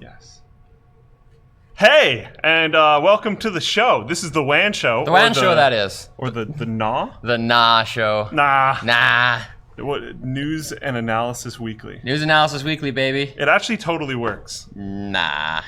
Yes. Hey, and welcome to the show. This is the WAN show. The WAN show, that is. Or the Nah? The Nah show. Nah. What, News and Analysis Weekly. News Analysis Weekly, baby. It actually totally works. Nah.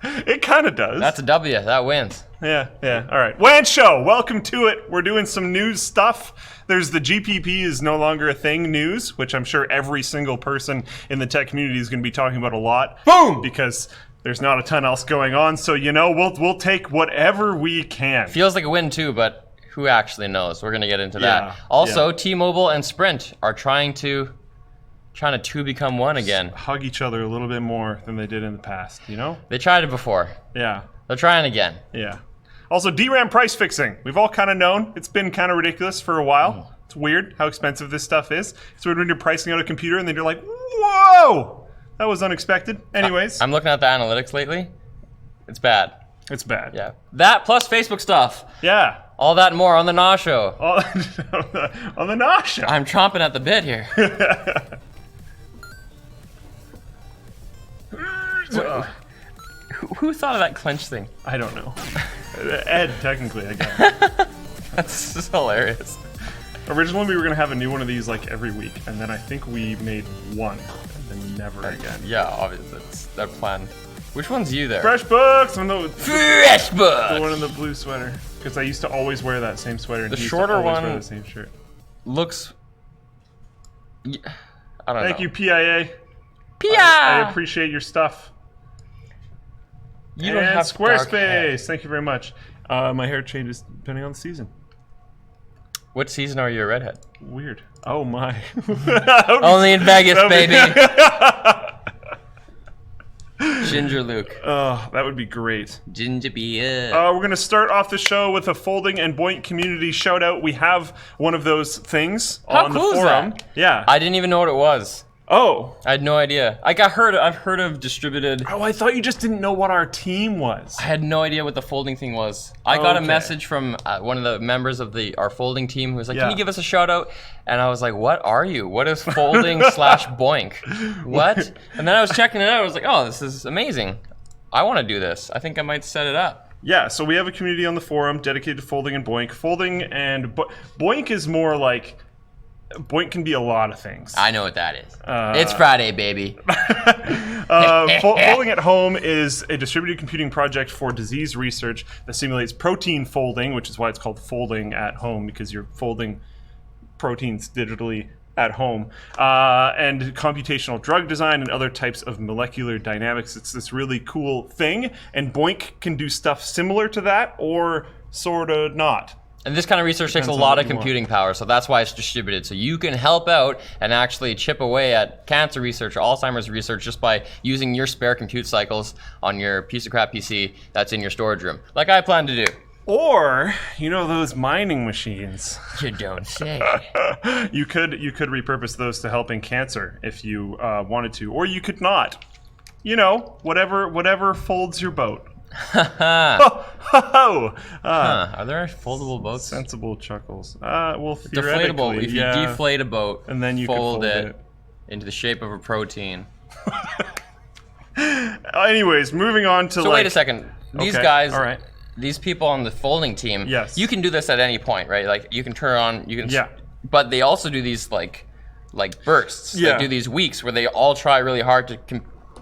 It kind of does. That's a W. That wins. Yeah. All right. WAN show. Welcome to it. We're doing some news stuff. There's the GPP is no longer a thing news, which I'm sure every single person in the tech community is going to be talking about a lot. Boom! Because there's not a ton else going on. So, we'll take whatever we can. Feels like a win, too, but who actually knows? We're going to get into that. Also, T-Mobile and Sprint are trying to two become one again. Hug each other a little bit more than they did in the past, They tried it before. Yeah. They're trying again. Yeah. Also, DRAM price fixing. We've all kind of known. It's been kind of ridiculous for a while. It's weird how expensive this stuff is. It's weird when you're pricing out a computer and then you're like, whoa! That was unexpected. Anyways. I'm looking at the analytics lately. It's bad. It's bad. Yeah. That plus Facebook stuff. Yeah. All that and more on the Nah Show. On the Nah Show. I'm chomping at the bit here. Who thought of that clench thing? I don't know. Ed, technically, I guess. That's just hilarious. Originally, we were going to have a new one of these like every week, and then I think we made one, and then never again. Yeah, obviously, that's their plan. Which one's you there? Freshbooks! Freshbooks! The one in the blue sweater. Because I used to always wear that same sweater, and the he used shorter to always one wear the same shirt. Looks... I don't know. Thank you, PIA. PIA! I appreciate your stuff. You don't have Squarespace. Thank you very much. My hair changes depending on the season. What season are you a redhead? Weird. Oh my. Only in Vegas, baby. Ginger Luke. Oh, that would be great. Ginger beer. We're going to start off the show with a Folding and Boinc community shout out. We have one of those things on the forum. How cool is that? Yeah. I didn't even know what it was. Oh. I had no idea. I've heard of distributed. Oh, I thought you just didn't know what our team was. I had no idea what the folding thing was. I got a message from one of the members of our folding team who was like, can you give us a shout out? And I was like, what are you? What is folding / Boinc? What? And then I was checking it out. I was like, oh, this is amazing. I want to do this. I think I might set it up. Yeah, so we have a community on the forum dedicated to Folding and Boinc. Folding and Boinc is more like... Boinc can be a lot of things. I know what that is. It's Friday, baby. Folding at Home is a distributed computing project for disease research that simulates protein folding, which is why it's called Folding at Home, because you're folding proteins digitally at home, and computational drug design and other types of molecular dynamics. It's this really cool thing, and Boinc can do stuff similar to that or sort of not. And this kind of research takes a lot of computing power, so that's why it's distributed. So you can help out and actually chip away at cancer research or Alzheimer's research just by using your spare compute cycles on your piece of crap PC that's in your storage room, like I plan to do. Or, those mining machines. You don't say. You could repurpose those to helping cancer if you wanted to, or you could not. Whatever folds your boat. Are there foldable boats? Sensible chuckles. Well, theoretically, deflatable. If you deflate a boat, and then you fold it into the shape of a protein. Anyways, moving on to wait a second. These guys, all right. These people on the folding team, yes. You can do this at any point, right? Like you can turn on, but they also do these like bursts. Yeah. They do these weeks where they all try really hard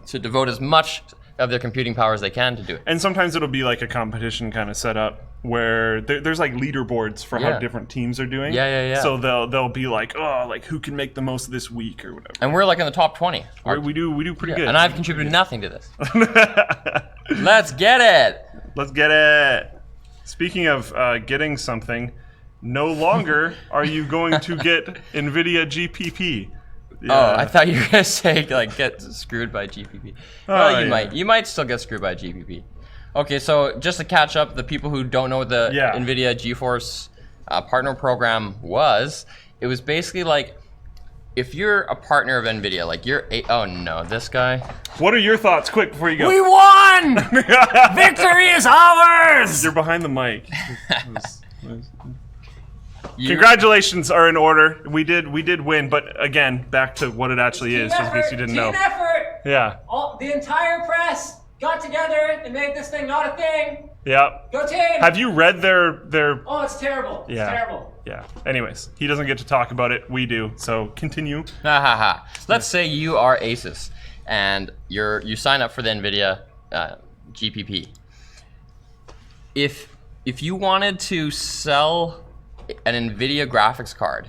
to devote as much of their computing power as they can to do it. And sometimes it'll be like a competition kind of setup where there's like leaderboards for how different teams are doing. Yeah. So they'll be like, who can make the most this week or whatever. And we're like in the top 20. We do pretty good. And I've contributed nothing to this. Let's get it. Let's get it. Speaking of getting something, no longer are you going to get NVIDIA GPP. Yeah. Oh, I thought you were gonna say get screwed by GPP. Well, might. You might still get screwed by GPP. Okay, so just to catch up, the people who don't know what the NVIDIA GeForce partner program was, it was basically like if you're a partner of NVIDIA, like oh no, this guy. What are your thoughts? Quick before you go. We won! Victory is ours! You're behind the mic. Congratulations are in order. We did win, but again, back to what it actually is, just in case you didn't know. Team effort! Yeah. The entire press got together and made this thing not a thing. Yeah. Go team! Have you read their? Oh, it's terrible. Yeah. It's terrible. Yeah. Anyways, he doesn't get to talk about it. We do. So continue. Ha ha ha. Let's say you are ASUS and you sign up for the NVIDIA GPP. If you wanted to sell an NVIDIA graphics card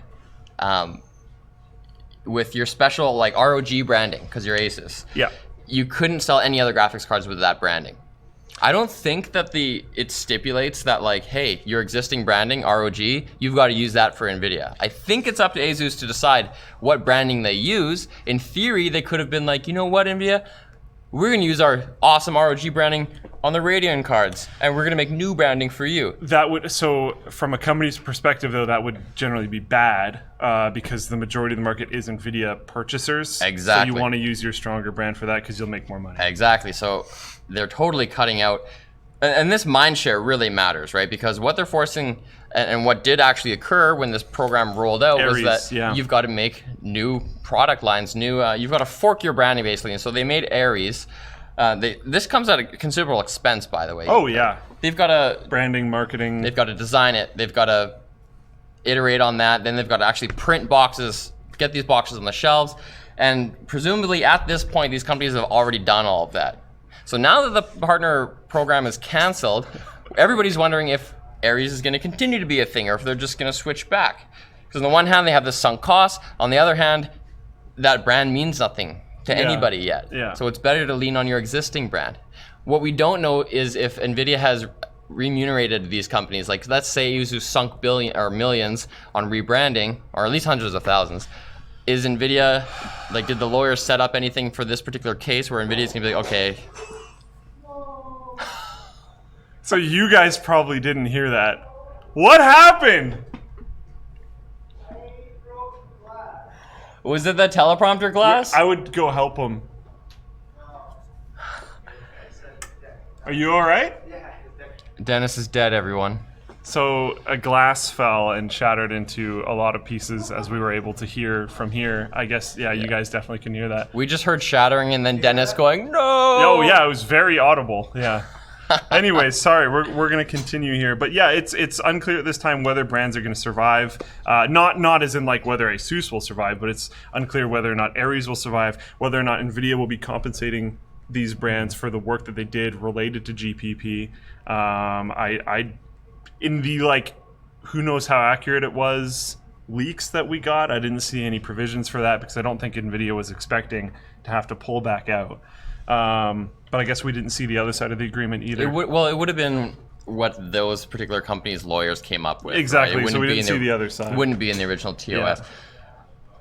with your special like ROG branding, because you're ASUS, Yeah. you couldn't sell any other graphics cards with that branding. I don't think that it stipulates that like, hey, your existing branding, ROG, you've got to use that for NVIDIA. I think it's up to ASUS to decide what branding they use. In theory, they could have been like, you know what, NVIDIA? We're going to use our awesome ROG branding on the Radeon cards, and we're going to make new branding for you. That would, so from a company's perspective, though, that would generally be bad because the majority of the market is NVIDIA purchasers. Exactly. So you want to use your stronger brand for that because you'll make more money. Exactly. So they're totally cutting out, and this mind share really matters, right? Because what they're forcing, and what did actually occur when this program rolled out was that you've got to make new product lines, you've got to fork your branding basically. And so they made Aries. This comes at a considerable expense, by the way. Oh yeah. They've got to branding, marketing. They've got to design it. They've got to iterate on that. Then they've got to actually print boxes, get these boxes on the shelves. And presumably at this point, these companies have already done all of that. So now that the partner program is canceled, everybody's wondering if Aries is going to continue to be a thing or if they're just going to switch back. Because on the one hand, they have the sunk costs. On the other hand, that brand means nothing to anybody yet. Yeah. So it's better to lean on your existing brand. What we don't know is if NVIDIA has remunerated these companies. Like, let's say ASUS sunk billions or millions on rebranding, or at least hundreds of thousands. Is NVIDIA, like, did the lawyers set up anything for this particular case where NVIDIA's going to be like, okay. So you guys probably didn't hear that. What happened? Was it the teleprompter glass? I would go help him. Are you all right? Dennis is dead, everyone. So a glass fell and shattered into a lot of pieces, as we were able to hear from here. I guess, yeah, you guys definitely can hear that. We just heard shattering and then Dennis going, no! Oh, yeah, it was very audible, yeah. Anyways, sorry, we're going to continue here. But yeah, it's unclear at this time whether brands are going to survive. Not as in like whether ASUS will survive, but it's unclear whether or not Aries will survive, whether or not NVIDIA will be compensating these brands for the work that they did related to GPP. In the, like, who knows how accurate it was leaks that we got, I didn't see any provisions for that because I don't think NVIDIA was expecting to have to pull back out. But I guess we didn't see the other side of the agreement either. It would have been what those particular companies' lawyers came up with. Exactly, right? so we didn't see the other side. Wouldn't be in the original TOS. Yeah.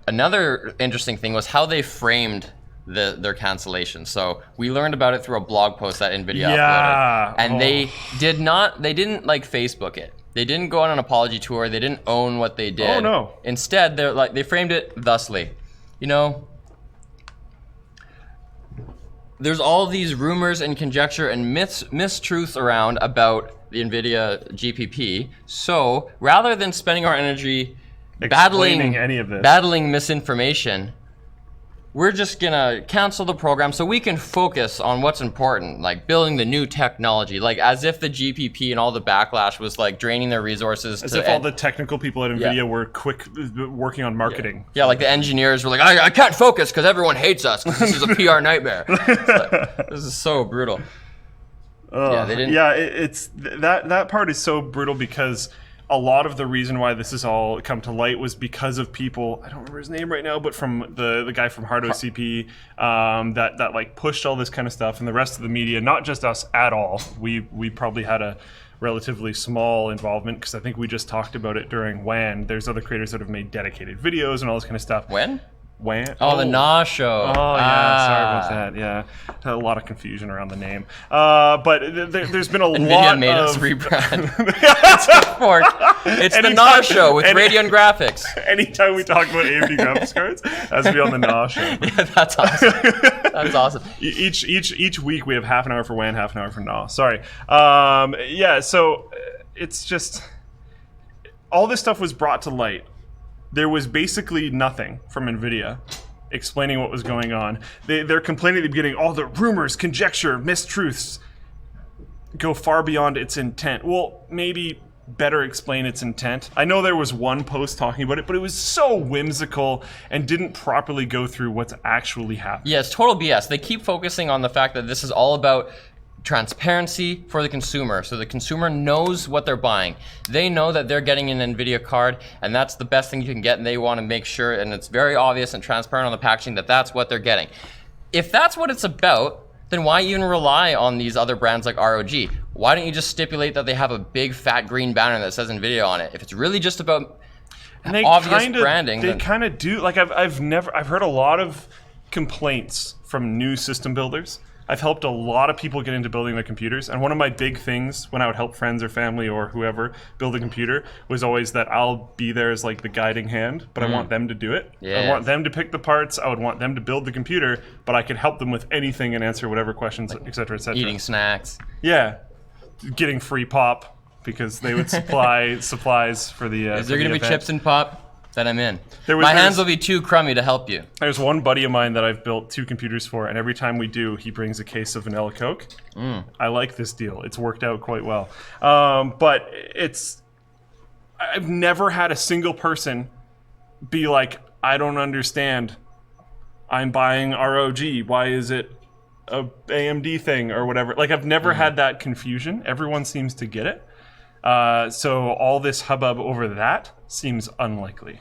Another interesting thing was how they framed their cancellation. So we learned about it through a blog post that NVIDIA uploaded. And they didn't like Facebook it. They didn't go on an apology tour. They didn't own what they did. Oh no. Instead, they framed it thusly. You know, there's all these rumors and conjecture and mistruths around about the NVIDIA GPP. So rather than spending our energy battling misinformation, we're just gonna cancel the program so we can focus on what's important, like building the new technology, like as if the GPP and all the backlash was like draining their resources. As if all the technical people at NVIDIA were quick working on marketing. Yeah, like the engineers were like, I can't focus because everyone hates us because this is a PR nightmare. This is so brutal. Yeah, they didn't. Yeah, it's that part is so brutal because a lot of the reason why this has all come to light was because of people, I don't remember his name right now, but from the guy from Hard OCP that like pushed all this kind of stuff, and the rest of the media, not just us at all. We probably had a relatively small involvement because I think we just talked about it during WAN. There's other creators that have made dedicated videos and all this kind of stuff. When? WAN? Oh, the NAW show. Oh, yeah. Sorry about that. Yeah. Had a lot of confusion around the name. But there's been a lot of... NVIDIA made us rebrand. It's the NAW show with Radeon graphics. Anytime we talk about AMD graphics cards, it has to be on the NAW show. Yeah, that's awesome. That's awesome. Each week we have half an hour for WAN, half an hour for NAW. Sorry. Yeah, so it's just... All this stuff was brought to light. There was basically nothing from NVIDIA explaining what was going on. They're complaining at the beginning, all the rumors, conjecture, mistruths go far beyond its intent. Well, maybe better explain its intent. I know there was one post talking about it, but it was so whimsical and didn't properly go through what's actually happening. Yeah, it's total BS. They keep focusing on the fact that this is all about transparency for the consumer, so the consumer knows what they're buying. They know that they're getting an NVIDIA card, and that's the best thing you can get, and they want to make sure, and it's very obvious and transparent on the packaging, that that's what they're getting. If that's what it's about, then why even rely on these other brands like ROG? Why don't you just stipulate that they have a big fat green banner that says NVIDIA on it? If it's really just about obvious branding, they kind of do. Like I've heard a lot of complaints from new system builders. I've helped a lot of people get into building their computers, and one of my big things when I would help friends or family or whoever build a computer was always that I'll be there as like the guiding hand, but I want them to do it. I want them to pick the parts. I would want them to build the computer, but I could help them with anything and answer whatever questions, like, et cetera, et cetera. Eating snacks. Yeah, getting free pop because they would supply supplies for the. Is there going to be chips and pop? Then I'm in. My hands will be too crummy to help you. There's one buddy of mine that I've built 2 computers for, and every time we do, he brings a case of vanilla Coke. I like this deal. It's worked out quite well. But I've never had a single person be like, I don't understand. I'm buying ROG. Why is it a AMD thing or whatever? Like, I've never had that confusion. Everyone seems to get it. So all this hubbub over that seems unlikely.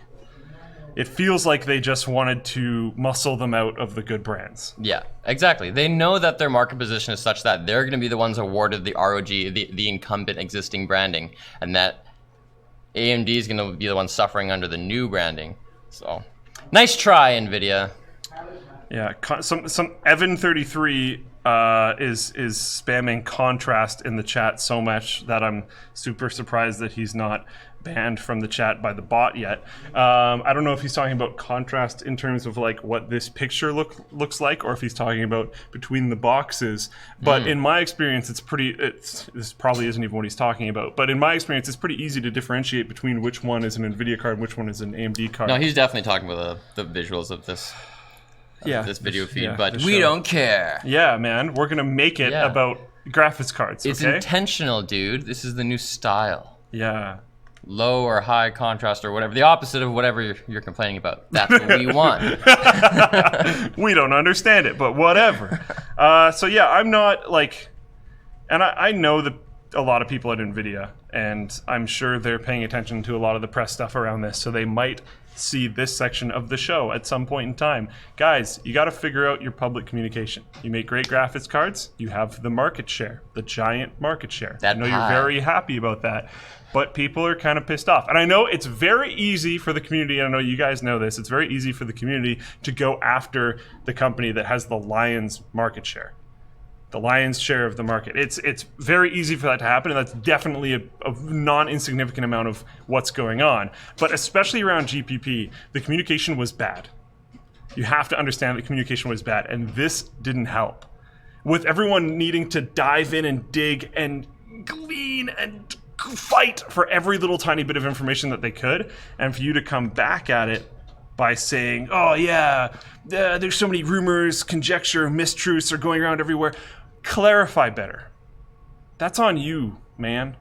It feels like they just wanted to muscle them out of the good brands. Yeah, exactly. They know that their market position is such that they're going to be the ones awarded the ROG, the incumbent existing branding, and that AMD is going to be the one suffering under the new branding. So, nice try, NVIDIA. Yeah, some Evan33 is spamming contrast in the chat so much that I'm super surprised that he's not banned from the chat by the bot yet. I don't know if he's talking about contrast in terms of like what this picture looks like, or if he's talking about between the boxes. But in my experience, this probably isn't even what he's talking about. But in my experience, it's pretty easy to differentiate between which one is an NVIDIA card and which one is an AMD card. No, he's definitely talking about the visuals of this. This video feed, but we don't care. Yeah, man, we're gonna make it about graphics cards. It's intentional, dude. This is the new style. Yeah. Low or high contrast or whatever, the opposite of whatever you're complaining about. That's what we want. We don't understand it, but whatever. So yeah, I'm not like, and I know that a lot of people at NVIDIA, and I'm sure they're paying attention to a lot of the press stuff around this, so they might see this section of the show at some point in time. Guys, you got to figure out your public communication. You make great graphics cards, you have the market share, the giant market share. I know you're very happy about that, but people are kind of pissed off. And I know it's very easy for the community, and I know you guys know this, it's very easy for the community to go after the company that has the lion's market share. The lion's share of the market. It's very easy for that to happen, and that's definitely a non-insignificant amount of what's going on. But especially around GPP, the communication was bad. You have to understand that communication was bad, and this didn't help. With everyone needing to dive in and dig and glean and fight for every little tiny bit of information that they could, and for you to come back at it by saying, oh yeah, there's so many rumors, conjecture, mistruths are going around everywhere. Clarify better. That's on you, man.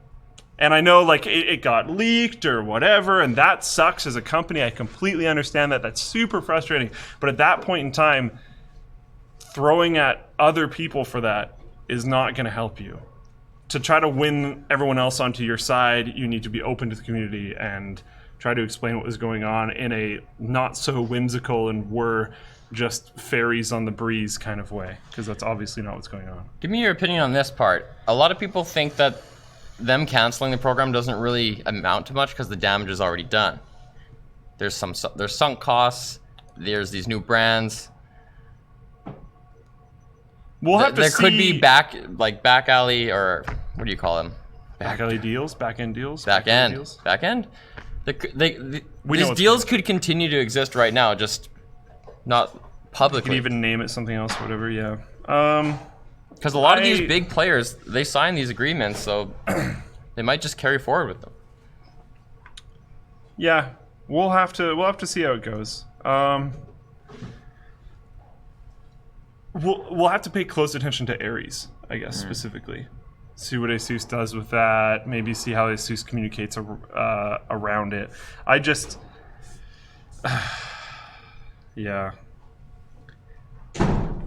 And I know like it got leaked or whatever, and that sucks as a company. I completely understand that. That's super frustrating. But at that point in time, throwing at other people for that is not going to help you. To try to win everyone else onto your side, you need to be open to the community and try to explain what was going on in a not so whimsical and we're just fairies on the breeze kind of way, because that's obviously not what's going on. Give me your opinion on this part. A lot of people think that them canceling the program doesn't really amount to much because the damage is already done. There's sunk costs. There's these new brands. We'll have to see. There could be back alley, or what do you call them? Back alley deals, back end deals, back end. These deals could continue to exist right now, just not publicly. You could even name it something else, whatever. Yeah. Because a lot of these big players, they sign these agreements, so they might just carry forward with them. Yeah, we'll have to see how it goes. we'll have to pay close attention to Ares, I guess, specifically. See what ASUS does with that. Maybe see how ASUS communicates around it. I just, yeah.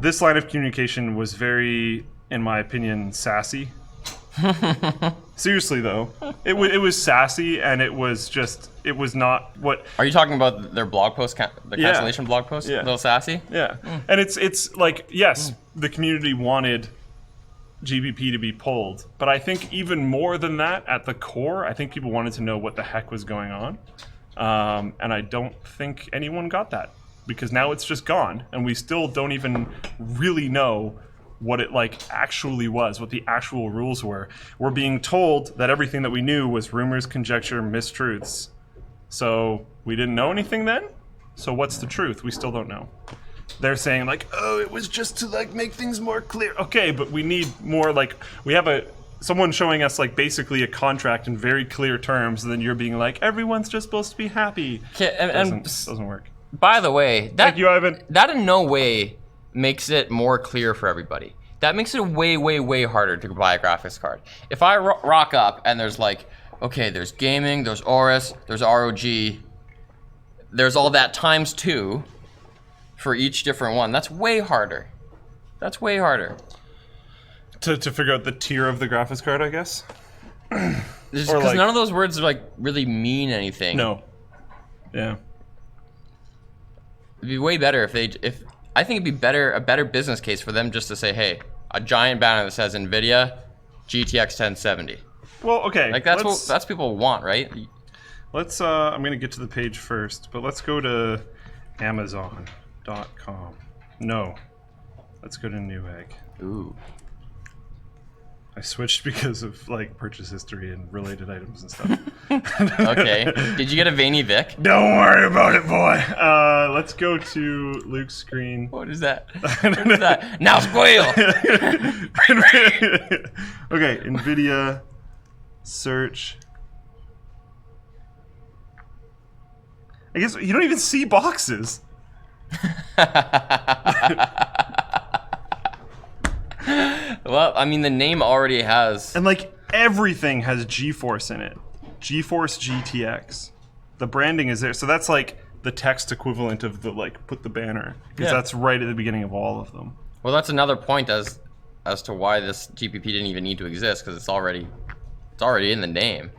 This line of communication was very, in my opinion, sassy. Seriously though, it was sassy, and it was not what. Are you talking about their blog post, the cancellation blog post? Yeah. A little sassy. Yeah, and it's like, yes, the community wanted GPP to be pulled, but I think even more than that, at the core, I think people wanted to know what the heck was going on, and I don't think anyone got that, because now it's just gone, and we still don't even really know what it actually was, what the actual rules were. We're being told that everything that we knew was rumors, conjecture, mistruths. So we didn't know anything then? So what's the truth? We still don't know. They're saying oh, it was just to make things more clear. Okay, but we need more we have someone showing us basically a contract in very clear terms, and then you're being everyone's just supposed to be happy. Doesn't work. By the way, Thank you, Ivan. That in no way makes it more clear for everybody. That makes it way, way, way harder to buy a graphics card. If I rock up and there's okay, there's gaming, there's Aorus, there's ROG, there's all that times 2 for each different one. That's way harder. That's way harder. To figure out the tier of the graphics card, I guess? Because none of those words really mean anything. No. Yeah. It'd be way better if I think it'd be a better business case for them just to say, hey, a giant banner that says NVIDIA GTX 1070. Well, okay. That's what people want, right? Let's I'm gonna get to the page first, but let's go to Amazon.com. No. Let's go to Newegg. Ooh. I switched because of purchase history and related items and stuff. Okay. Did you get a Veiny Vic? Don't worry about it, boy. Let's go to Luke's screen. What is that? What is that? Now squeal! Okay, NVIDIA search. I guess you don't even see boxes. Well, I mean, the name already has... And everything has GeForce in it. GeForce GTX. The branding is there. So that's the text equivalent of the put the banner. Because that's right at the beginning of all of them. Well, that's another point as to why this GPP didn't even need to exist, because it's already in the name.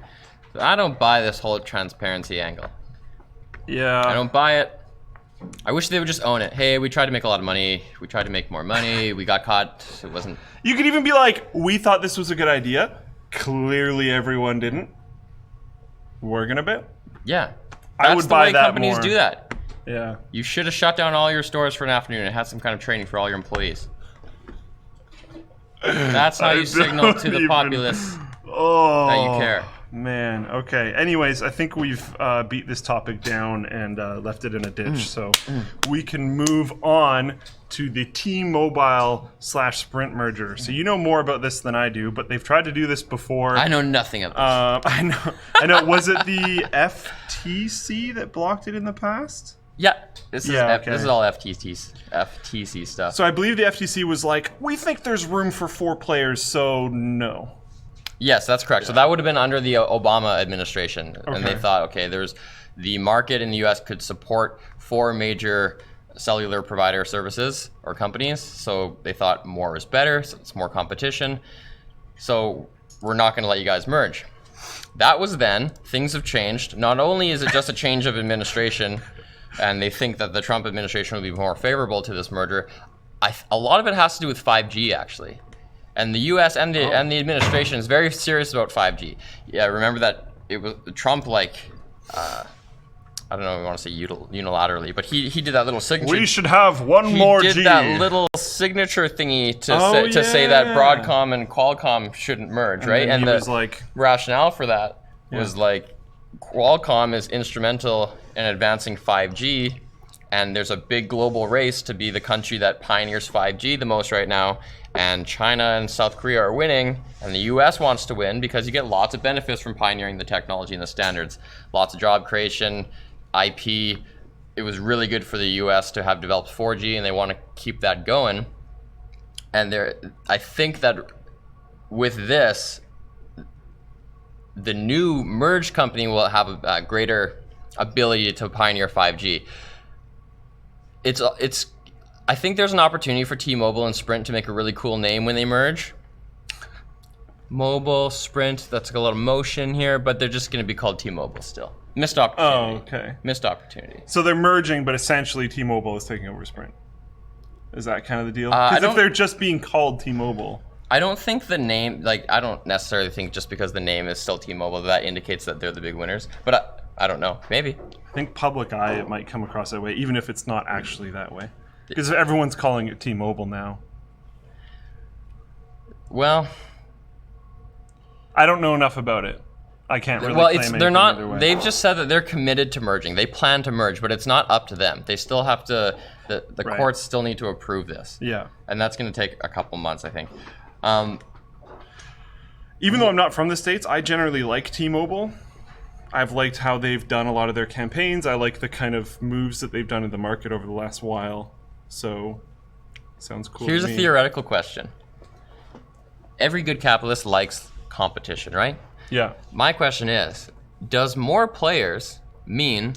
So I don't buy this whole transparency angle. Yeah. I don't buy it. I wish they would just own it. Hey, we tried to make a lot of money. We tried to make more money. We got caught. It wasn't... You could even be we thought this was a good idea. Clearly everyone didn't. We're gonna bet. Yeah. I would buy that more. That's the way companies do that. Yeah. You should have shut down all your stores for an afternoon and had some kind of training for all your employees. That's how you signal to the populace that you care. Man, okay. Anyways, I think we've beat this topic down and left it in a ditch, so we can move on to the T-Mobile/Sprint merger. So you know more about this than I do, but they've tried to do this before. I know nothing of this. I know. Was it the FTC that blocked it in the past? Yeah, this is all FTC stuff. So I believe the FTC was we think there's room for 4 players, so no. Yes, that's correct. Yeah. So that would have been under the Obama administration. Okay. And they thought, okay, the market in the US could support 4 major cellular provider services or companies. So they thought more is better, so it's more competition. So we're not going to let you guys merge. That was then. Things have changed. Not only is it just a change of administration, and they think that the Trump administration will be more favorable to this merger, a lot of it has to do with 5G, actually. And the U.S. and the administration is very serious about 5G. Yeah, remember that it was Trump, I don't know if I want to say unilaterally, but he did that little signature. We should have one more G. He did that little signature thingy to say that Broadcom and Qualcomm shouldn't merge, right? And the rationale for that was Qualcomm is instrumental in advancing 5G, and there's a big global race to be the country that pioneers 5G the most right now. And China and South Korea are winning, and the US wants to win because you get lots of benefits from pioneering the technology and the standards. Lots of job creation, IP. It was really good for the US to have developed 4G, and they want to keep that going. And I think that with this, the new merged company will have a greater ability to pioneer 5G. I think there's an opportunity for T-Mobile and Sprint to make a really cool name when they merge. Mobile, Sprint, that's a lot of motion here, but they're just going to be called T-Mobile still. Missed opportunity. Oh, okay. Missed opportunity. So they're merging, but essentially T-Mobile is taking over Sprint. Is that kind of the deal? Because if they're just being called T-Mobile... I don't think the name, I don't necessarily think just because the name is still T-Mobile that indicates that they're the big winners. But I don't know. Maybe. I think public eye, it might come across that way, even if it's not actually that way. Because everyone's calling it T-Mobile now. Well... I don't know enough about it. I can't really claim anything they're not. either way. They've just said that they're committed to merging. They plan to merge, but it's not up to them. They still have to. The courts still need to approve this. Yeah. And that's going to take a couple months, I think. Even though I'm not from the States, I generally like T-Mobile. I've liked how they've done a lot of their campaigns. I like the kind of moves that they've done in the market over the last while. So, sounds cool. Here's a theoretical question. Every good capitalist likes competition, right? Yeah. My question is, does more players mean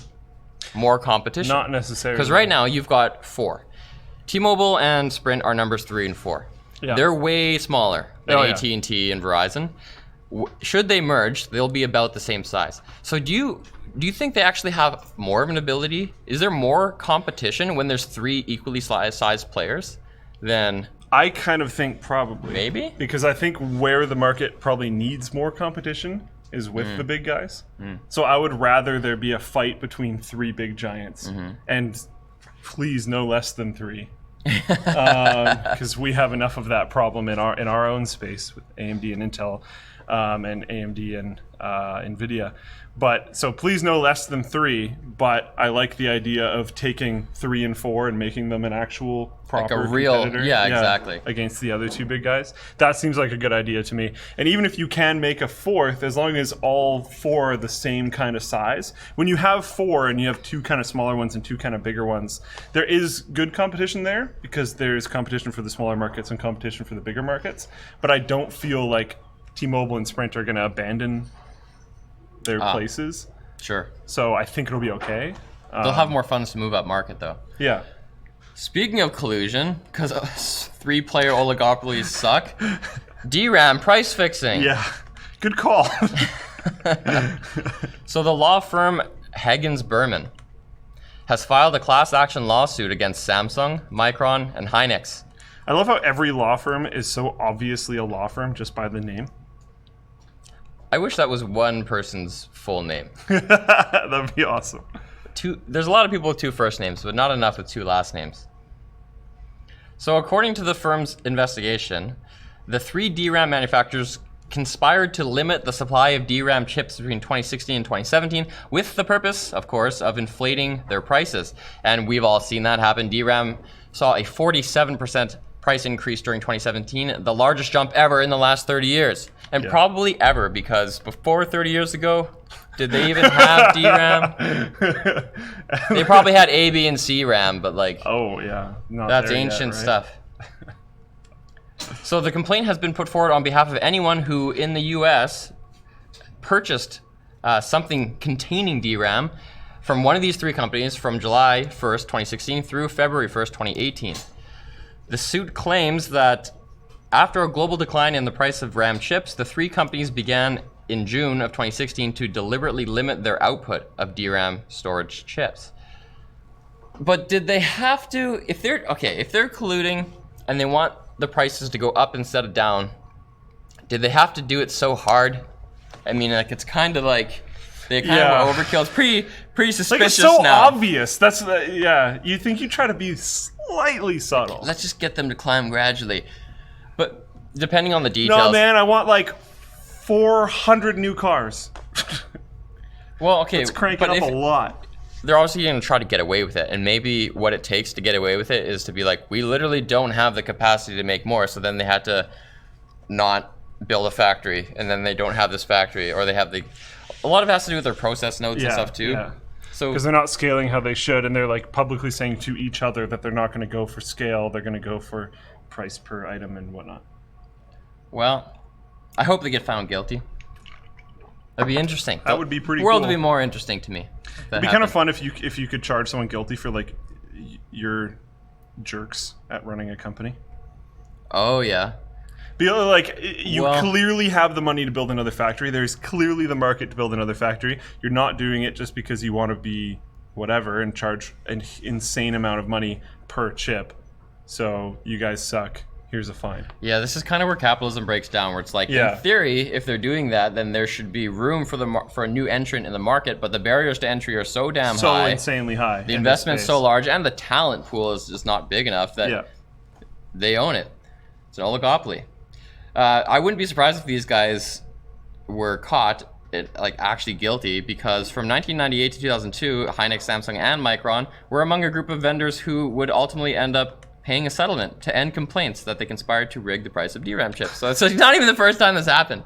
more competition? Not necessarily. Because right now you've got 4. T-Mobile and Sprint are numbers 3 and 4. Yeah. They're way smaller than AT&T and Verizon. Should they merge, they'll be about the same size. So do you think they actually have more of an ability? Is there more competition when there's 3 equally sized players than... I kind of think probably. Maybe? Because I think where the market probably needs more competition is with the big guys. So I would rather there be a fight between 3 big giants. And please no less than 3. Because we have enough of that problem in our own space with AMD and Intel and AMD and NVIDIA. But so please no less than 3. But I like the idea of taking 3 and 4 and making them an actual proper like a real competitor. Yeah, exactly. Against the other 2 big guys. That seems like a good idea to me. And even if you can make a 4th, as long as all 4 are the same kind of size, when you have 4 and you have 2 kind of smaller ones and 2 kind of bigger ones, there is good competition there because there's competition for the smaller markets and competition for the bigger markets. But I don't feel like T-Mobile and Sprint are going to abandon their places. Sure. So I think it'll be okay. They'll have more funds to move up market, though. Yeah. Speaking of collusion, because 3-player oligopolies suck, DRAM price fixing. Yeah. Good call. So the law firm Higgins Berman has filed a class action lawsuit against Samsung, Micron, and Hynix. I love how every law firm is so obviously a law firm just by the name. I wish that was one person's full name. That'd be awesome. There's a lot of people with 2 first names, but not enough with 2 last names. So according to the firm's investigation, the 3 DRAM manufacturers conspired to limit the supply of DRAM chips between 2016 and 2017 with the purpose, of course, of inflating their prices. And we've all seen that happen. DRAM saw a 47% price increase during 2017, the largest jump ever in the last 30 years. And probably ever, because before 30 years ago, did they even have DRAM? They probably had A, B, and C RAM, but like... Oh, yeah. Not that's ancient stuff. So the complaint has been put forward on behalf of anyone who, in the US, purchased something containing DRAM from one of these 3 companies from July 1st, 2016 through February 1st, 2018. The suit claims that after a global decline in the price of RAM chips, the 3 companies began in June of 2016 to deliberately limit their output of DRAM storage chips. But did they have to, if they're colluding and they want the prices to go up instead of down, did they have to do it so hard? I mean, like, it's kind of like they kind of overkill. It's pretty suspicious like, it's so now. obvious. That's you think you try to be slightly subtle. Let's just get them to climb gradually. But depending on the details. No, man, I want like 400 new cars. Well, okay, let's crank it up a lot. They're obviously going to try to get away with it, and maybe what it takes to get away with it is to be like, we literally don't have the capacity to make more, so then they had to not build a factory, and then they don't have this factory, or they have a lot of it has to do with their process nodes and stuff too. Yeah. So because they're not scaling how they should, and they're like publicly saying to each other that they're not going to go for scale, they're going to go for price per item and whatnot. Well, I hope they get found guilty. That'd be interesting. That would be pretty cool. The world cool. would be more interesting to me. It'd be kind of fun if you could charge someone guilty for like your jerks at running a company. Oh yeah. Like you clearly have the money to build another factory. There's clearly the market to build another factory. You're not doing it just because you want to be whatever and charge an insane amount of money per chip. So you guys suck. Here's a fine. Yeah, this is kind of where capitalism breaks down, where it's like, in theory, if they're doing that, then there should be room for a new entrant in the market, but the barriers to entry are so damn high. So insanely high. The investment's so large, and the talent pool is just not big enough that they own it. It's an oligopoly. I wouldn't be surprised if these guys were caught, like actually guilty, because from 1998 to 2002, Hynix, Samsung, and Micron were among a group of vendors who would ultimately end up paying a settlement to end complaints that they conspired to rig the price of DRAM chips. So it's not even the first time this happened.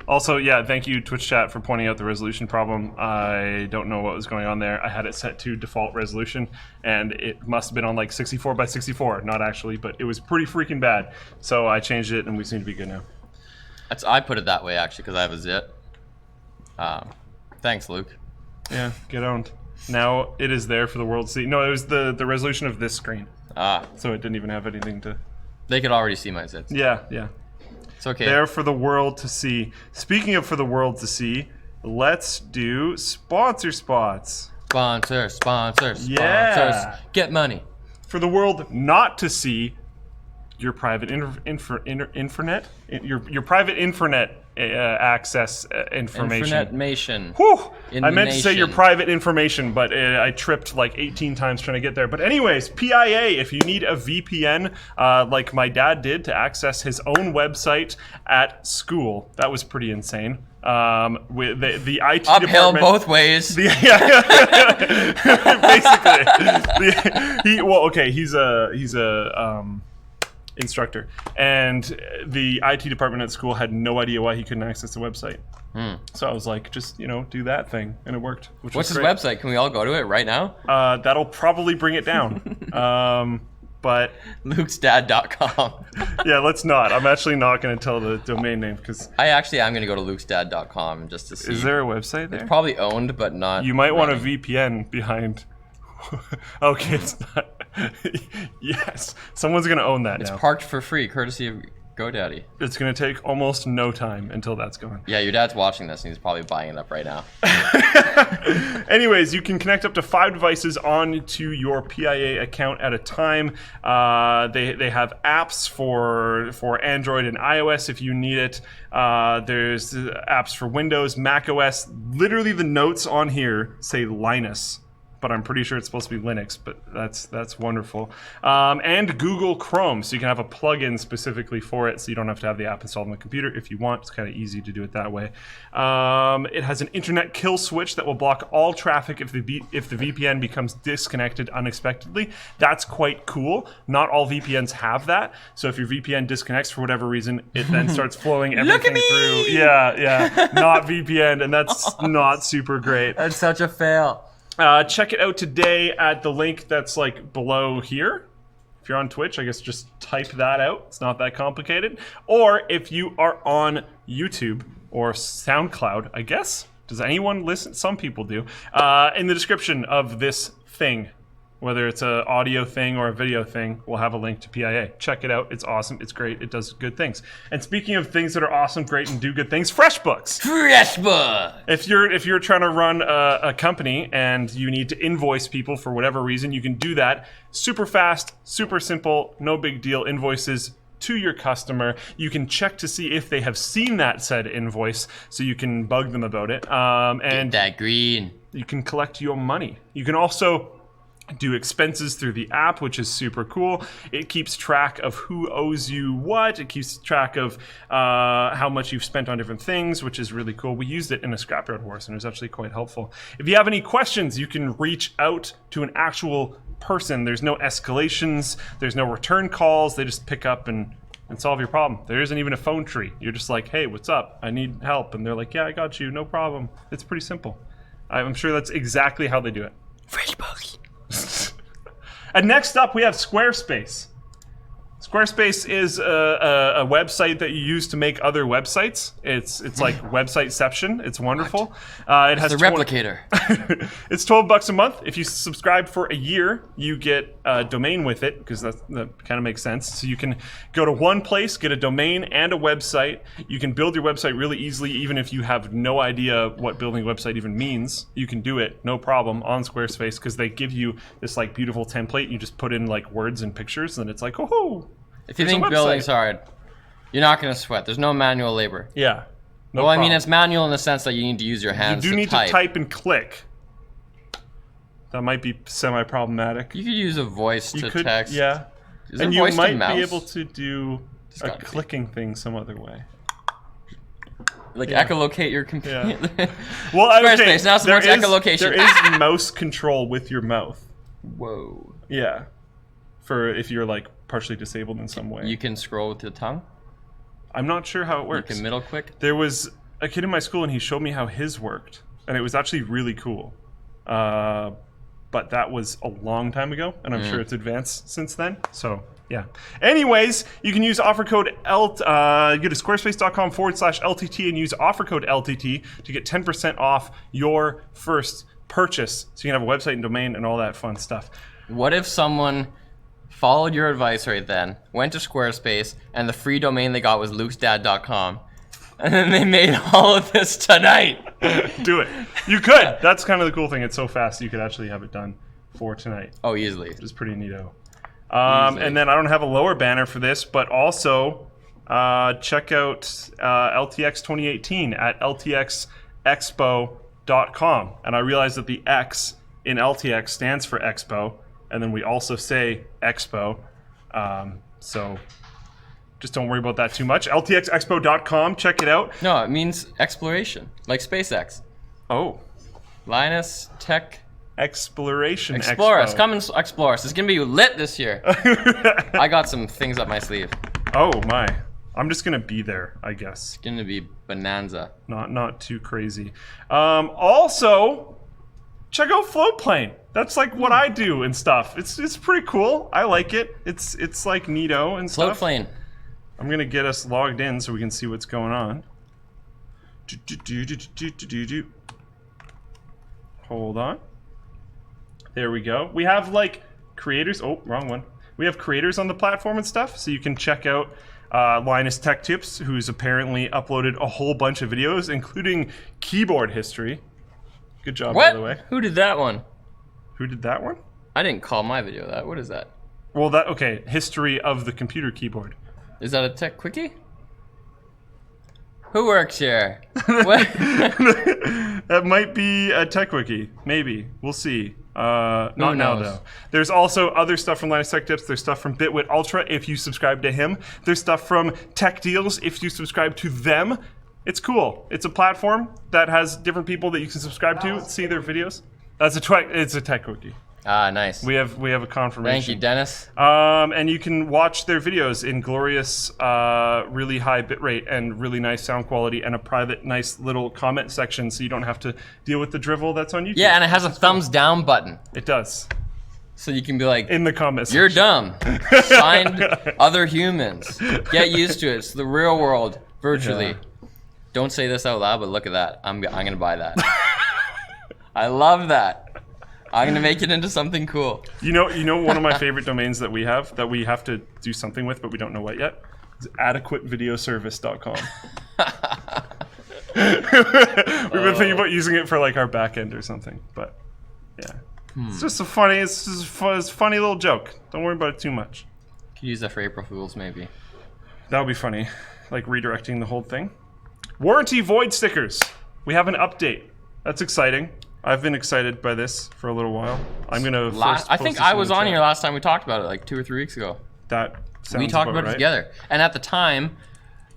Also, thank you, Twitch chat, for pointing out the resolution problem. I don't know what was going on there. I had it set to default resolution, and it must have been on like 64 by 64. Not actually, but it was pretty freaking bad. So I changed it, and we seem to be good now. I put it that way, actually, because I have a zit. Thanks, Luke. Yeah, get owned. Now it is there for the world to see. No, it was the resolution of this screen. So it didn't even have anything to... They could already see my zits. Yeah. It's okay. There for the world to see. Speaking of for the world to see, let's do sponsor spots. Sponsors. Yeah. Get money. For the world not to see, your private infernet? Your private infernet access information. Information. Whew! I meant to say your private information, but I tripped like 18 times trying to get there. But anyways, PIA, if you need a VPN, like my dad did to access his own website at school, that was pretty insane. With the IT uphill department, both ways. Basically, he's a instructor, and the IT department at school had no idea why he couldn't access the website. So I was like, just do that thing, and it worked. What's his website? Can we all go to it right now? That'll probably bring it down. But lukesdad.com. Yeah, let's not. I'm actually not going to tell the domain name because I actually am going to go to lukesdad.com just to see. Is there a website there? It's probably owned, but not. You might want a VPN behind. Okay, it's not. Yes, someone's going to own that now. It's parked for free, courtesy of GoDaddy. It's going to take almost no time until that's gone. Yeah, your dad's watching this and he's probably buying it up right now. Anyways, you can connect up to 5 devices onto your PIA account at a time. They have apps for Android and iOS if you need it. There's apps for Windows, Mac OS. Literally the notes on here say Linus, but I'm pretty sure it's supposed to be Linux, but that's wonderful. And Google Chrome, so you can have a plugin specifically for it, so you don't have to have the app installed on the computer if you want. It's kind of easy to do it that way. It has an internet kill switch that will block all traffic if the VPN becomes disconnected unexpectedly. That's quite cool. Not all VPNs have that, so if your VPN disconnects for whatever reason, it then starts flowing everything through. Yeah, not VPN, and that's not super great. That's such a fail. Check it out today at the link that's like below here. If you're on Twitch, I guess just type that out. It's not that complicated. Or if you are on YouTube or SoundCloud, I guess. Does anyone listen? Some people do. In the description of this thing, whether it's an audio thing or a video thing, we'll have a link to PIA. Check it out. It's awesome. It's great. It does good things. And speaking of things that are awesome, great, and do good things, Freshbooks. Freshbooks. If you're trying to run a company and you need to invoice people for whatever reason, you can do that. Super fast, super simple, no big deal. Invoices to your customer. You can check to see if they have seen that said invoice, so you can bug them about it. And get that green. You can collect your money. You can also do expenses through the app, which is super cool. It keeps track of who owes you what. It keeps track of how much you've spent on different things, which is really cool. We used it in a scrapyard horse, and it was actually quite helpful. If you have any questions, you can reach out to an actual person. There's no escalations. There's no return calls. They just pick up and solve your problem. There isn't even a phone tree. You're just like, hey, what's up? I need help. And they're like, yeah, I got you. No problem. It's pretty simple. I'm sure that's exactly how they do it. Freshbooks. And next up, we have Squarespace. Squarespace is a website that you use to make other websites. It's like websiteception. It's wonderful. It has the replicator. It's $12 a month. If you subscribe for a year, you get a domain with it, because that kind of makes sense. So you can go to one place, get a domain and a website. You can build your website really easily, even if you have no idea what building a website even means. You can do it, no problem, on Squarespace, because they give you this like beautiful template. You just put in like words and pictures, and it's like, oh. If you think building's hard, you're not going to sweat. There's no manual labor. Yeah. No problem. I mean, it's manual in the sense that you need to use your hands. You do need to type and click. That might be semi-problematic. You could use a voice to text. Yeah. And you might be able to do a clicking thing some other way. Like echolocate your computer. Yeah. Well, Squarespace now supports echolocation. There is mouse control with your mouth. Whoa. Yeah. For if you're like partially disabled in some way. You can scroll with your tongue? I'm not sure how it works. You can middle click? There was a kid in my school and he showed me how his worked. And it was actually really cool. But that was a long time ago, and I'm sure it's advanced since then. So, yeah. Anyways, you can use offer code go to squarespace.com/LTT and use offer code LTT to get 10% off your first purchase. So you can have a website and domain and all that fun stuff. What if someone followed your advice right then, went to Squarespace, and the free domain they got was lukesdad.com, and then they made all of this tonight? Do it. You could. That's kind of the cool thing. It's so fast you could actually have it done for tonight. Oh, easily. Which is pretty neato. And then I don't have a lower banner for this, but also check out LTX 2018 at ltxexpo.com. And I realized that the X in LTX stands for Expo, and then we also say Expo. So just don't worry about that too much. ltxexpo.com, check it out. No, it means exploration, like SpaceX. Oh. Linus Tech Exploration Explore Expo. us. Come and explore us. It's going to be lit this year. I got some things up my sleeve. Oh, my. I'm just going to be there, I guess. It's going to be bonanza. Not too crazy. Also, check out Floatplane. That's like what I do and stuff. It's pretty cool. I like it. It's like neato and stuff. Floatplane. I'm going to get us logged in so we can see what's going on. Hold on. There we go. We have like creators. Oh, wrong one. We have creators on the platform and stuff, so you can check out Linus Tech Tips, who's apparently uploaded a whole bunch of videos, including keyboard history. Good job, by the way. Who did that one? Who did that one? I didn't call my video that. What is that? Well, okay. History of the computer keyboard. Is that a tech quickie? Who works here? What? That might be a tech wiki. Maybe. We'll see. Not now, though. There's also other stuff from Linus Tech Tips. There's stuff from Bitwit Ultra if you subscribe to him. There's stuff from Tech Deals if you subscribe to them. It's cool. It's a platform that has different people that you can subscribe to, see their videos. It's a tech wiki. Ah, nice. We have a confirmation. Thank you, Dennis. And you can watch their videos in glorious, really high bitrate and really nice sound quality and a private, nice little comment section, so you don't have to deal with the drivel that's on YouTube. Yeah, and it has a thumbs down button. It does. So you can be like, in the comments. You're dumb. Find other humans. Get used to it. It's the real world, virtually. Yeah. Don't say this out loud, but look at that. I'm gonna buy that. I love that. I'm gonna make it into something cool. You know one of my favorite domains that we have to do something with, but we don't know what yet? Is adequatevideoservice.com. We've been thinking about using it for like our back end or something, but yeah. It's just a funny little joke. Don't worry about it too much. Could use that for April Fools, maybe. That would be funny, like redirecting the whole thing. Warranty void stickers. We have an update. That's exciting. I've been excited by this for a little while. I'm gonna. I think I was on here last time we talked about it, like 2 or 3 weeks ago. That sounds we talked about right. it together, and at the time,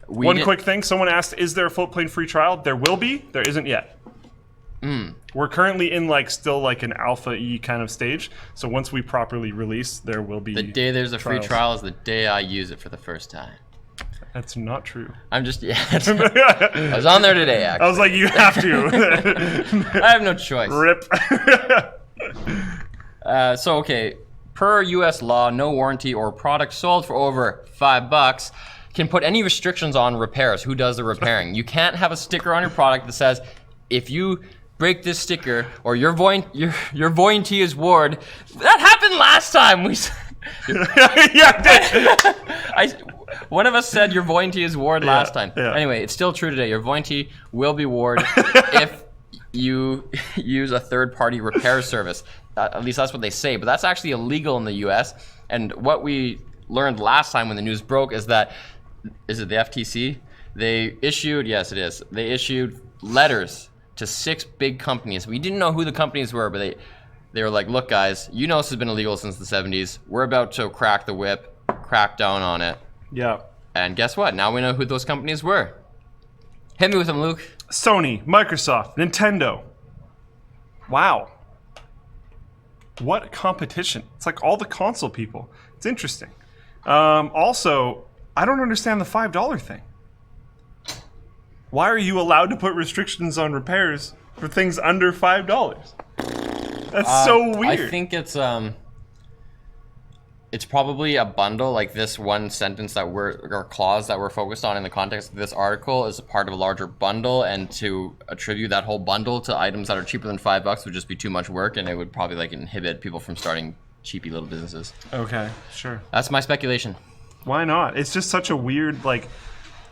one quick thing. Someone asked, "Is there a Floatplane free trial?" There will be. There isn't yet. We're currently in still like an alpha E kind of stage. So once we properly release, there will be. The day there's a free trial is the day I use it for the first time. That's not true. I'm just I was on there today, actually. I was like, you have to. I have no choice. Rip. So okay, per US law, no warranty or product sold for over $5 can put any restrictions on repairs. Who does the repairing? You can't have a sticker on your product that says, if you break this sticker or your warranty is void. That happened last time. One of us said your warranty is void last time. Yeah. Anyway, it's still true today. Your warranty will be void if you use a third-party repair service. At least that's what they say, but that's actually illegal in the US. And what we learned last time when the news broke is that, is it the FTC? They issued, yes it is, they issued letters to 6 big companies. We didn't know who the companies were, but they were like, look guys, you know this has been illegal since the 70s. We're about to crack the whip, crack down on it. Yeah. And guess what? Now we know who those companies were. Hit me with them, Luke. Sony, Microsoft, Nintendo. Wow. What competition. It's like all the console people. It's interesting. Also, I don't understand the $5 thing. Why are you allowed to put restrictions on repairs for things under $5? That's so weird. I think it's probably a bundle, like this one sentence or clause that we're focused on in the context of this article is a part of a larger bundle, and to attribute that whole bundle to items that are cheaper than $5 would just be too much work, and it would probably like inhibit people from starting cheapy little businesses. Okay, sure. That's my speculation. Why not? It's just such a weird, like,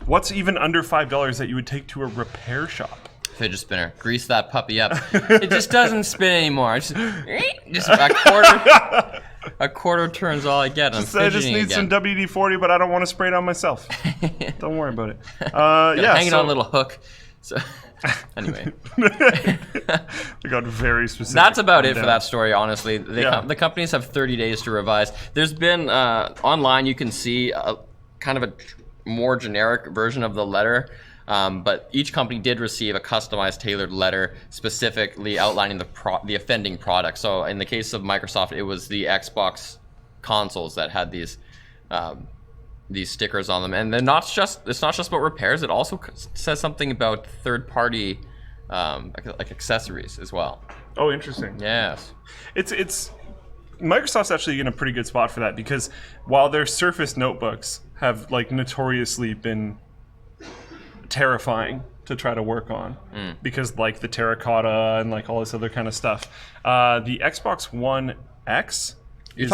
what's even under $5 that you would take to a repair shop? Fidget spinner. Grease that puppy up. It just doesn't spin anymore. It's just a quarter. A quarter turns all I get. I just need some WD-40, but I don't want to spray it on myself. Don't worry about it. Hang it on a little hook. So, anyway. We got very specific. That's about it for that story, honestly. The companies have 30 days to revise. There's been, online you can see kind of a more generic version of the letter. But each company did receive a customized, tailored letter specifically outlining the offending product. So in the case of Microsoft, it was the Xbox consoles that had these stickers on them, and then it's not just about repairs. It also says something about third-party like accessories as well. Oh, interesting. Yes, it's Microsoft's actually in a pretty good spot for that, because while their Surface notebooks have like notoriously been terrifying to try to work on, because like the terracotta and like all this other kind of stuff, the Xbox One X. When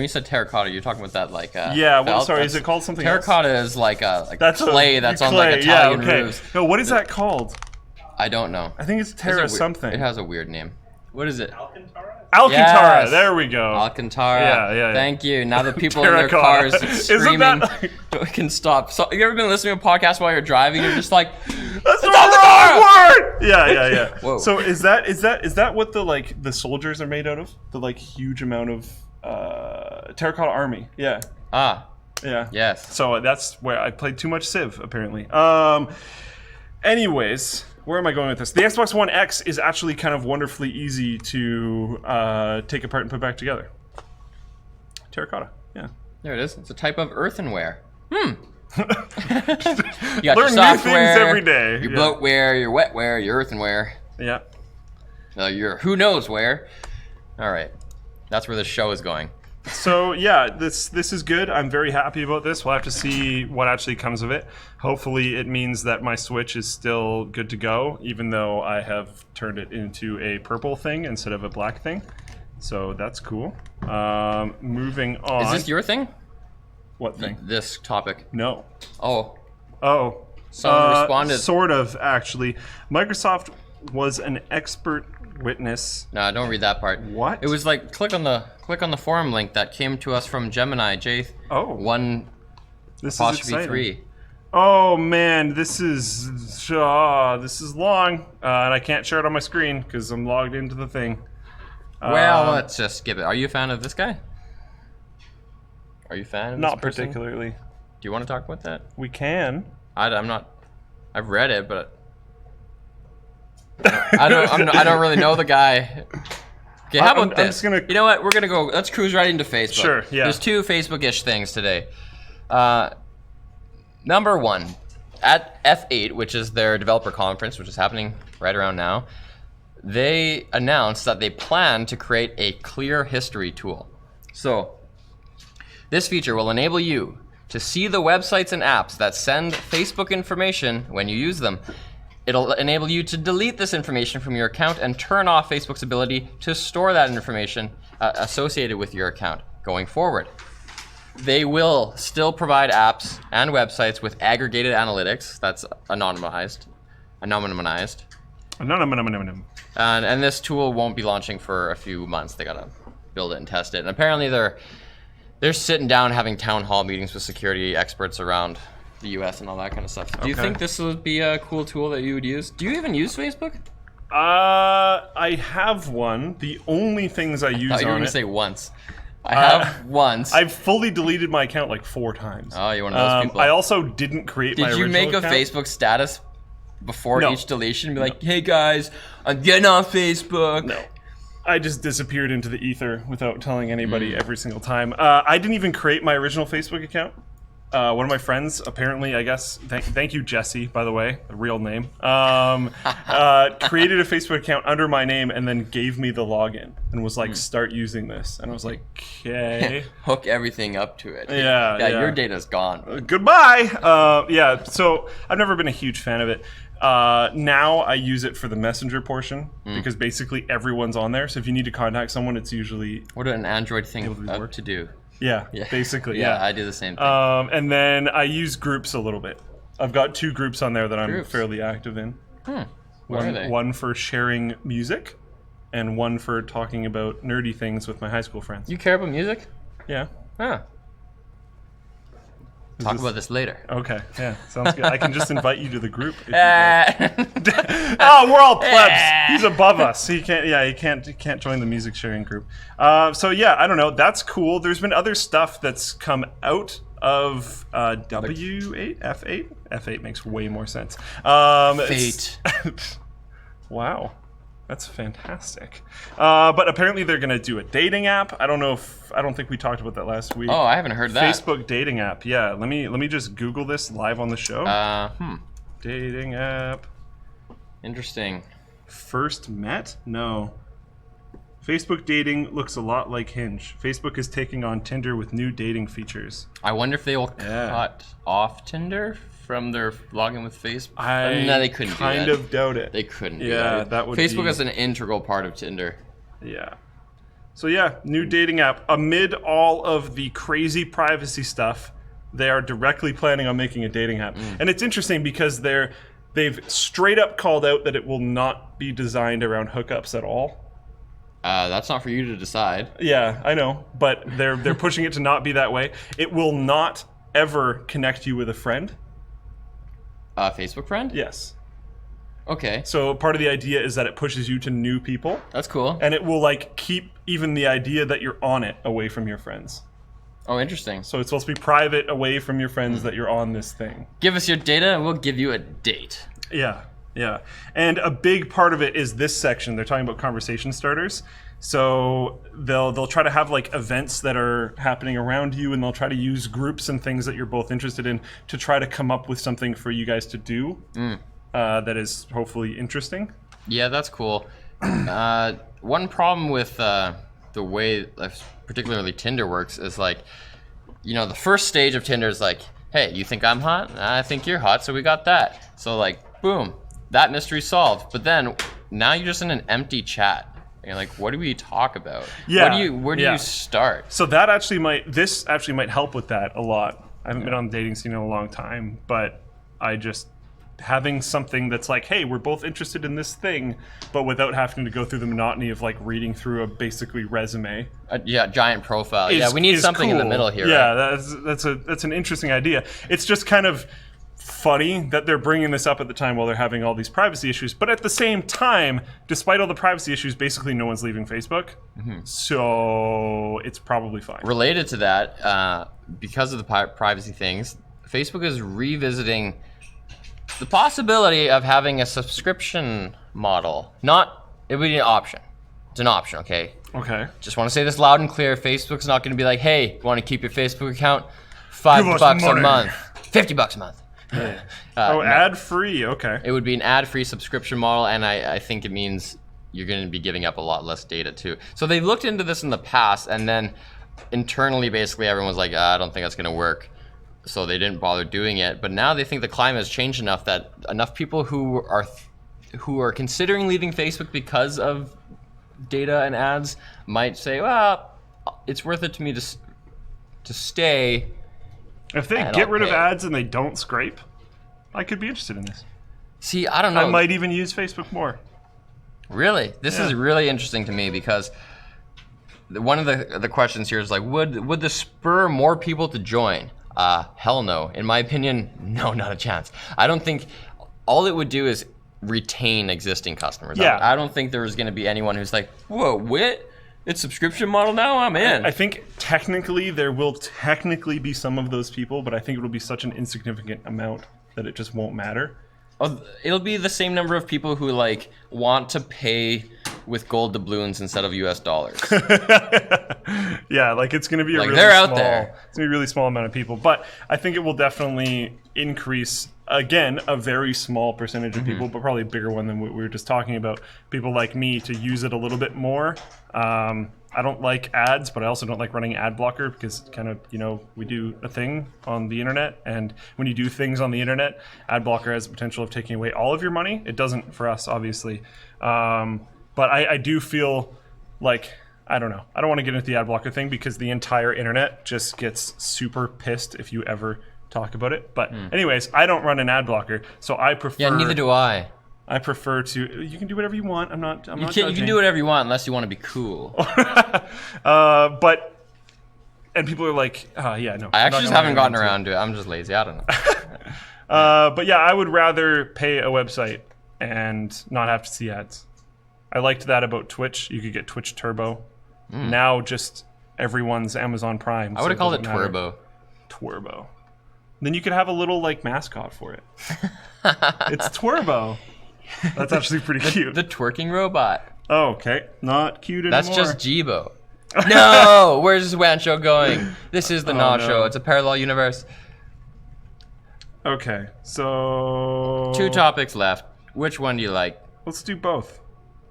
you said terracotta, you're talking about that like is it called something terracotta else? Is like clay that's on like Italian roofs. No, what is that called? I don't know. I think it's Terra something. It has a weird name. What is it? Alcantara. Yes. There we go. Alcantara. Yeah. Thank you. Now the people in their cars screaming can stop. So, you ever been listening to a podcast while you're driving? You're just like, that's the wrong word. Yeah. Whoa. So is that what the soldiers are made out of? The like huge amount of terracotta army. Yeah. Yeah. Yes. So that's where I played too much Civ, apparently. Anyways, where am I going with this? The Xbox One X is actually kind of wonderfully easy to take apart and put back together. Terracotta, yeah. There it is. It's a type of earthenware. You got Learn your software, new things every day. Your bloatware, your wetware, your earthenware. Yeah. Your who knows where. All right. That's where this show is going. So yeah, this is good. I'm very happy about this. We'll have to see what actually comes of it. Hopefully it means that my Switch is still good to go, even though I have turned it into a purple thing instead of a black thing. So that's cool. Moving on. Is this your thing? What thing? This topic. No. Oh. Someone responded. Sort of, actually. Microsoft was an expert witness. No, don't read that part. What? It was like click on the forum link that came to us from Gemini J1 apostrophe 3. Oh man, this is long, and I can't share it on my screen because I'm logged into the thing. Well, let's just skip it. Are you a fan of this guy? Are you a fan of Not this person? particularly. Do you want to talk about that? We can. I'm not. I've read it, but I don't really know the guy. Okay, how about this? You know what? We're gonna go. Let's cruise right into Facebook. Sure. Yeah. There's 2 Facebook-ish things today. Number 1, at F8, which is their developer conference, which is happening right around now, they announced that they plan to create a clear history tool. So this feature will enable you to see the websites and apps that send Facebook information when you use them. It'll enable you to delete this information from your account and turn off Facebook's ability to store that information associated with your account going forward. They will still provide apps and websites with aggregated analytics. That's anonymized. And this tool won't be launching for a few months. They gotta build it and test it. And apparently they're sitting down having town hall meetings with security experts around the US and all that kind of stuff. Do you think this would be a cool tool that you would use? Do you even use Facebook? I have one. The only things I use you were on gonna it. say once. I have once. I've fully deleted my account like 4 times. Oh, you're one of those people. I also didn't create my original account. Did you make a Facebook status before each deletion? Be like, hey guys, I'm getting off Facebook. No. I just disappeared into the ether without telling anybody every single time. I didn't even create my original Facebook account. One of my friends, apparently, I guess, thank you, Jesse, by the way, the real name, created a Facebook account under my name and then gave me the login and was like, start using this. And I was like, okay. Hook everything up to it. Yeah, your data's gone. Goodbye. So I've never been a huge fan of it. Now I use it for the messenger portion because basically everyone's on there. So if you need to contact someone, it's usually... What an Android thing to do. Yeah, basically, yeah. I do the same thing. And then I use groups a little bit. I've got 2 groups on there that I'm fairly active in. What are they? One for sharing music, and one for talking about nerdy things with my high school friends. You care about music? Yeah. Huh. Talk about this later. Okay, yeah, sounds good. I can just invite you to the group. If oh, we're all plebs. He's above us. He can't. Yeah, he can't join the music sharing group. So yeah, I don't know. That's cool. There's been other stuff that's come out of W8, F8. F8 makes way more sense. Fate. Wow. That's fantastic. But apparently they're going to do a dating app. I don't think we talked about that last week. Oh, I haven't heard that. Facebook dating app. Yeah, let me just Google this live on the show. Dating app. Interesting. First met? No. Facebook dating looks a lot like Hinge. Facebook is taking on Tinder with new dating features. I wonder if they will cut off Tinder from their login with Facebook. No, they couldn't do that. Kind of doubt it. They couldn't do that. that. Yeah, that would Facebook is an integral part of Tinder. Yeah. So yeah, new dating app. Amid all of the crazy privacy stuff, they are directly planning on making a dating app. And it's interesting because they've straight up called out that it will not be designed around hookups at all. That's not for you to decide. Yeah, I know, but they're pushing it to not be that way. It will not ever connect you with a friend. Facebook friend? Yes. Okay. So part of the idea is that it pushes you to new people. That's cool. And it will like keep even the idea that you're on it away from your friends. Oh, interesting. So it's supposed to be private away from your friends that you're on this thing. Give us your data and we'll give you a date. Yeah. Yeah. And a big part of it is this section. They're talking about conversation starters. So they'll try to have like events that are happening around you, and they'll try to use groups and things that you're both interested in to try to come up with something for you guys to do that is hopefully interesting. Yeah, that's cool. One problem with the way particularly Tinder works is like, the first stage of Tinder is like, hey, you think I'm hot? I think you're hot, so we got that. So like, boom, that mystery solved. But then now you're just in an empty chat. And you're like, what do we talk about? Yeah. Where do you start? So that this actually might help with that a lot. I haven't been on the dating scene in a long time, but having something that's like, hey, we're both interested in this thing, but without having to go through the monotony of like reading through a basically resume. Giant profile. We need something cool. in the middle here. Yeah, right? that's an interesting idea. It's just kind of funny that they're bringing this up at the time while they're having all these privacy issues. But at the same time, despite all the privacy issues, basically no one's leaving Facebook. So it's probably fine. Related to that, because of the privacy things, Facebook is revisiting the possibility of having a subscription model. It would be an option. It's an option, okay? Okay. Just want to say this loud and clear. Facebook's not going to be like, hey, you want to keep your Facebook account? $5 a month. $50 a month. Ad-free, okay. It would be an ad-free subscription model, and I think it means you're going to be giving up a lot less data too. So they've looked into this in the past, and then internally, basically, everyone was like, I don't think that's going to work. So they didn't bother doing it. But now they think the climate has changed enough that enough people who are considering leaving Facebook because of data and ads might say, well, it's worth it to me to stay. If they get rid of ads and they don't scrape, I could be interested in this. See, I don't know. I might even use Facebook more. Really? This is really interesting to me because one of the questions here is like, would this spur more people to join? Hell no. In my opinion, no, not a chance. I don't think all it would do is retain existing customers. Yeah. I don't think there's going to be anyone who's like, whoa, what? It's subscription model now? I'm in. I think technically there will technically be some of those people, but I think it will be such an insignificant amount that it just won't matter. Oh, it'll be the same number of people who like want to pay with gold doubloons instead of US dollars. Yeah, like it's going to be a like really they're out small, there. It's going to be a really small amount of people, but I think it will definitely increase, again, a very small percentage of people, but probably a bigger one than what we were just talking about. People like me to use it a little bit more. I don't like ads, but I also don't like running ad blocker because kind of, we do a thing on the internet, and when you do things on the internet, ad blocker has the potential of taking away all of your money. It doesn't for us, obviously. But I do feel like, I don't know. I don't want to get into the ad blocker thing because the entire internet just gets super pissed if you ever talk about it. But anyways, I don't run an ad blocker, so I prefer... Yeah, neither do I. I prefer to... You can do whatever you want. I'm not You can do whatever you want unless you want to be cool. But... And people are like, yeah, no. I actually just haven't gotten around to it. I'm just lazy. I don't know. But yeah, I would rather pay a website and not have to see ads. I liked that about Twitch. You could get Twitch Turbo. Now just everyone's Amazon Prime. I would have called it Twerbo. Twerbo. Then you could have a little like mascot for it. It's Twerbo. That's actually pretty cute. The twerking robot. Oh, okay. Not cute anymore. That's just Jibo. No! Where's this WAN show going? This is the Nah show. It's a parallel universe. Okay, so... 2 topics left. Which one do you like? Let's do both.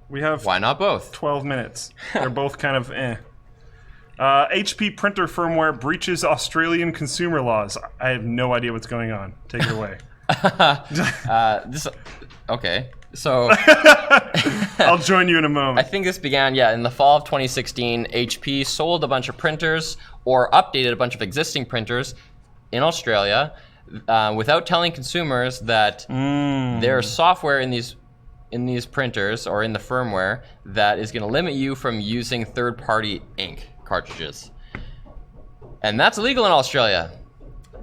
We have... Why not both? 12 minutes. They're both kind of eh. HP printer firmware breaches Australian consumer laws. I have no idea what's going on. Take it away. Okay, so... I'll join you in a moment. I think this began, in the fall of 2016. HP sold a bunch of printers or updated a bunch of existing printers in Australia without telling consumers that there's software in these printers or in the firmware that is going to limit you from using third-party ink cartridges. And that's illegal in Australia.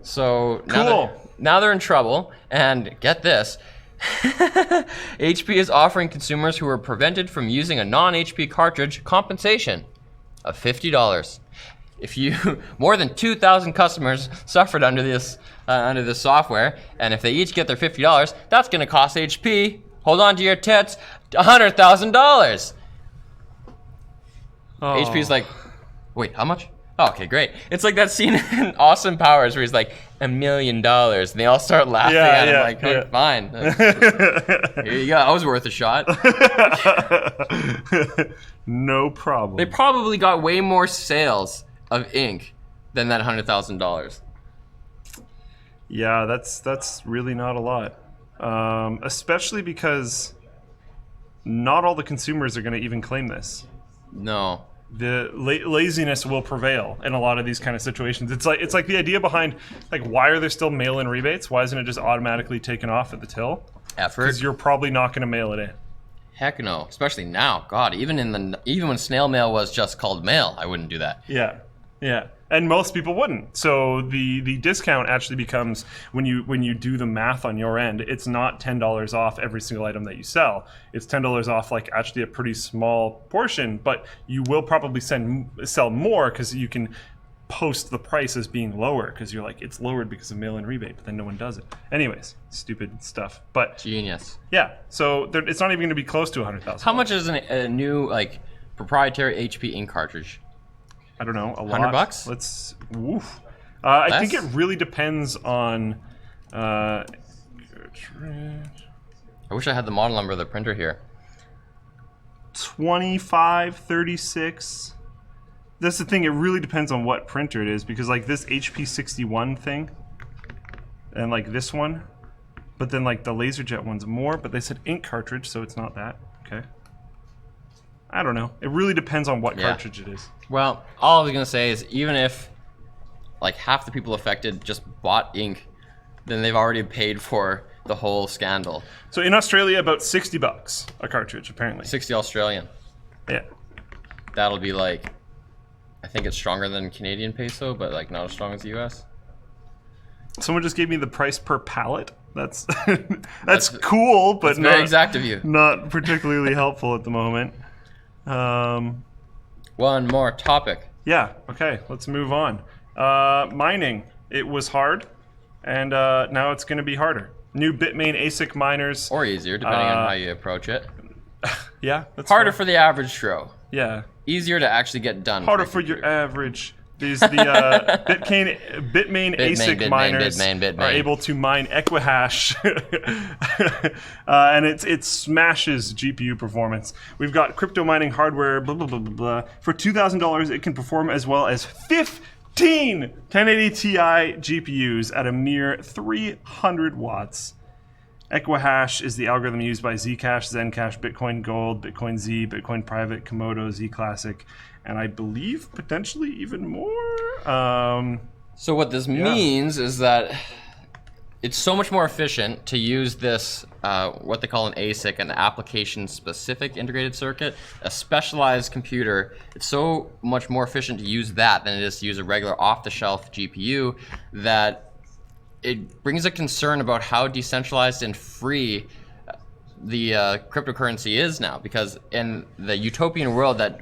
So now they're in trouble. And get this. HP is offering consumers who are prevented from using a non-HP cartridge compensation of $50. If more than 2,000 customers suffered under this software, and if they each get their $50, that's going to cost HP, hold on to your tits, $100,000. HP's like, wait, how much? Oh, okay, great. It's like that scene in Austin Powers where he's like, $1 million, and they all start laughing at him like, oh, fine. Here you go, that was worth a shot. No problem. They probably got way more sales of ink than that $100,000. Yeah, that's really not a lot. Especially because not all the consumers are going to even claim this. No. The laziness will prevail in a lot of these kind of situations. It's like the idea behind like why are there still mail-in rebates? Why isn't it just automatically taken off at the till? Effort. Because you're probably not going to mail it in. Heck no, especially now. God, even when snail mail was just called mail, I wouldn't do that. Yeah. And most people wouldn't. So the discount actually becomes when you do the math on your end, it's not $10 off every single item that you sell. It's $10 off like actually a pretty small portion, but you will probably sell more because you can post the price as being lower because you're like it's lowered because of mail-in rebate, but then no one does it. Anyways, stupid stuff. But genius. Yeah. So it's not even going to be close to $100,000. How much is a new like proprietary HP ink cartridge? I don't know, a lot. $100? Let's. Woof. I think it really depends on. I wish I had the model number of the printer here. 2536. that's the thing. It really depends on what printer it is, because like this HP 61 thing, and like this one, but then like the LaserJet one's more. But they said ink cartridge, so it's not that. Okay. I don't know. It really depends on what cartridge it is. Well, all I was gonna say is even if like half the people affected just bought ink, then they've already paid for the whole scandal. So in Australia, about $60 a cartridge, apparently. 60 Australian. Yeah. That'll be like, I think it's stronger than Canadian peso, but like not as strong as the US. Someone just gave me the price per pallet. That's that's cool, but very exact of you. Not particularly helpful at the moment. One more topic. Yeah. Okay. Let's move on. Mining. It was hard, and now it's going to be harder. New Bitmain ASIC miners. Or easier, depending on how you approach it. Yeah. That's harder fair. for the average Tro. Yeah. Easier to actually get done. Harder for your average. The Bitmain ASIC miners are able to mine Equihash, and it smashes GPU performance. We've got crypto mining hardware, blah, blah, blah, blah, blah. For $2,000, it can perform as well as 15 1080 Ti GPUs at a mere 300 watts. Equihash is the algorithm used by Zcash, Zencash, Bitcoin Gold, Bitcoin Z, Bitcoin Private, Komodo, Z Classic, and I believe potentially even more. So what this means is that it's so much more efficient to use this, what they call an ASIC, an application-specific integrated circuit, a specialized computer. It's so much more efficient to use that than it is to use a regular off-the-shelf GPU that it brings a concern about how decentralized and free the cryptocurrency is now, because in the utopian world that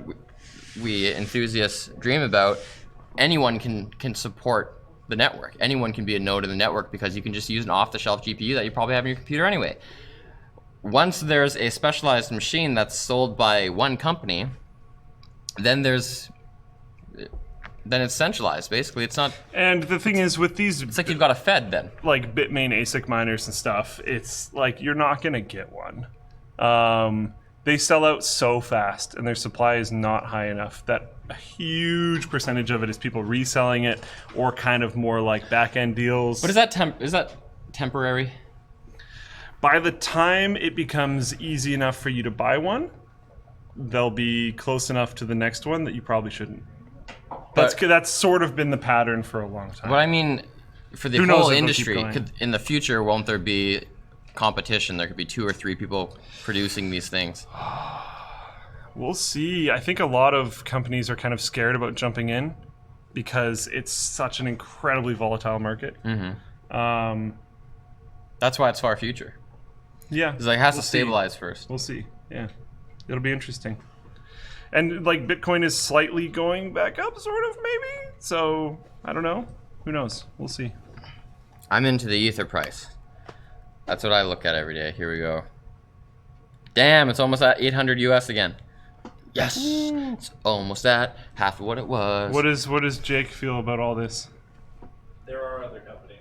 we enthusiasts dream about, anyone can support the network. Anyone can be a node in the network because you can just use an off-the-shelf GPU that you probably have in your computer anyway. Once there's a specialized machine that's sold by one company, then it's centralized. Basically, it's not. And the thing is, with these, it's like you've got a Fed then. Like Bitmain ASIC miners and stuff, it's like you're not gonna get one. They sell out so fast, and their supply is not high enough that a huge percentage of it is people reselling it, or kind of more like back-end deals. But is that temporary? By the time it becomes easy enough for you to buy one, they'll be close enough to the next one that you probably shouldn't. That's sort of been the pattern for a long time. What I mean, for the whole industry, in the future, won't there be competition? There could be 2 or 3 people producing these things. We'll see. I think a lot of companies are kind of scared about jumping in because it's such an incredibly volatile market. Mm-hmm. That's why it's far future. Yeah. Because it has to stabilize first. We'll see. Yeah. It'll be interesting. And like Bitcoin is slightly going back up, sort of, maybe. So I don't know. Who knows? We'll see. I'm into the Ether price. That's what I look at every day. Here we go. Damn, it's almost at 800 US again. Yes, it's almost at half of what it was. What does Jake feel about all this? There are other companies.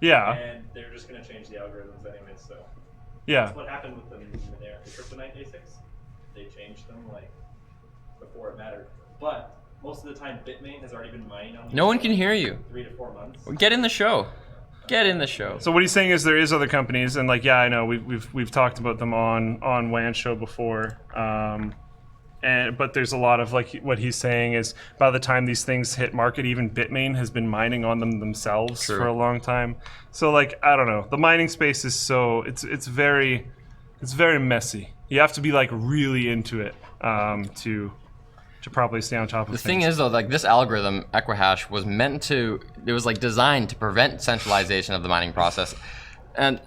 Yeah. And they're just going to change the algorithms anyway. So. Yeah. That's what happened with the Kryptonite ASICs. They changed them like before it mattered. But most of the time, Bitmain has already been mining on these. No one can hear you. 3 to 4 months. Get in the show. Get in the show. So what he's saying is there is other companies, and like, yeah, I know we've talked about them on WAN show before. But there's a lot of, like, what he's saying is by the time these things hit market, even Bitmain has been mining on them themselves for a long time. So like, I don't know, the mining space is so it's very messy. You have to be like really into it to probably stay on top of the things. thing is though, like this algorithm Equihash was meant to, it was like designed to prevent centralization of the mining process, and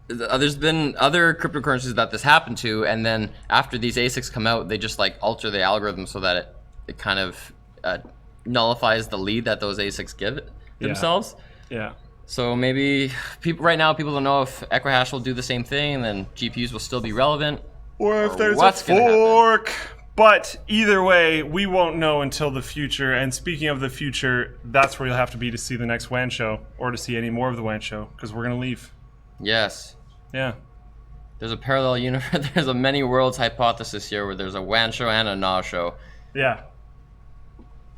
there's been other cryptocurrencies that this happened to, and then after these ASICs come out, they just like alter the algorithm so that it kind of nullifies the lead that those ASICs give themselves. Yeah. So maybe right now people don't know if Equihash will do the same thing, and then GPUs will still be relevant, or if there's a fork. But either way, we won't know until the future. And speaking of the future, that's where you'll have to be to see the next WAN show, or to see any more of the WAN show, because we're gonna leave. Yes. Yeah. There's a parallel universe. There's a many worlds hypothesis here, where there's a WAN show and a NAW show. Yeah.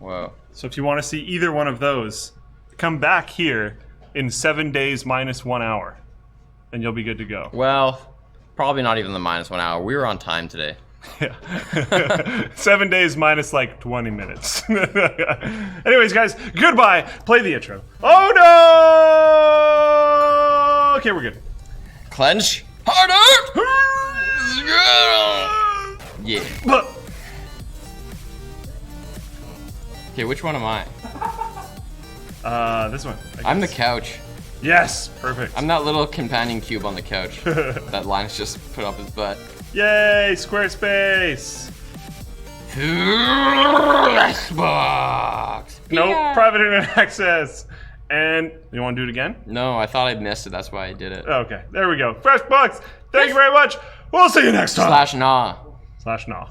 Whoa. So if you want to see either one of those, come back here in 7 days minus 1 hour, and you'll be good to go. Well, probably not even the minus 1 hour. We were on time today. Yeah. 7 days minus like 20 minutes. Anyways, guys, goodbye. Play the intro. Oh no! Okay, we're good. Clench harder! Yeah. Okay, which one am I? This one. I'm the couch. Yes, perfect. I'm that little companion cube on the couch that Linus just put up his butt. Yay, Squarespace! Freshbooks! No private internet access. And you want to do it again? No, I thought I missed it. That's why I did it. Okay, there we go. Freshbooks. Thank you very much. We'll see you next time. /nah. /nah.